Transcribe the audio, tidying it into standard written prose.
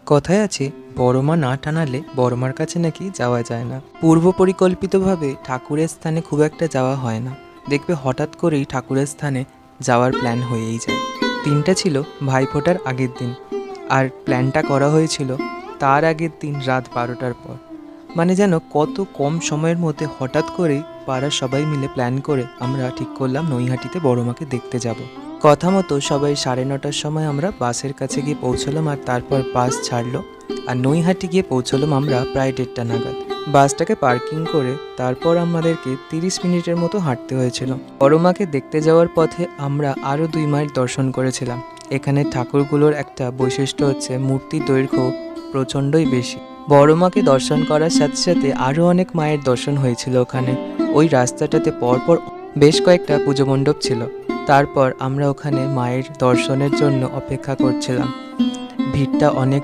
কথায় আছে বড় মা না টানালে বড় মার কাছে নাকি যাওয়া যায় না। পূর্ব পরিকল্পিতভাবে ঠাকুরের স্থানে খুব একটা যাওয়া হয় না, দেখবে হঠাৎ করেই ঠাকুরের স্থানে যাওয়ার প্ল্যান হয়েই যায়। দিনটা ছিল ভাইফোঁটার আগের দিন, আর প্ল্যানটা করা হয়েছিল তার আগের দিন রাত 12টার পর। মানে যেন কত কম সময়ের মধ্যে হঠাৎ করেই পাড়ার সবাই মিলে প্ল্যান করে আমরা ঠিক করলাম নৈহাটিতে বড় মাকে দেখতে যাব। কথা মতো সবাই 9:30টার সময় আমরা বাসের কাছে গিয়ে পৌঁছলাম, আর তারপর বাস ছাড়লো আর নৈহাটি গিয়ে পৌঁছলাম আমরা প্রায় 1:30টা নাগাদ। বাসটাকে পার্কিং করে তারপর আমাদেরকে 30 মিনিটের মতো হাঁটতে হয়েছিল। বড় মাকে দেখতে যাওয়ার পথে আমরা আরও 2 মাইল দর্শন করেছিলাম। এখানে ঠাকুরগুলোর একটা বৈশিষ্ট্য হচ্ছে মূর্তির দৈর্ঘ্য প্রচণ্ডই বেশি। বড় মাকে দর্শন করার সাথে সাথে আরও অনেক মায়ের দর্শন হয়েছিল ওখানে। ওই রাস্তাটাতে পরপর বেশ কয়েকটা পুজো মণ্ডপ ছিল। তারপর আমরা ওখানে মায়ের দর্শনের জন্য অপেক্ষা করছিলাম। ভিড়টা অনেক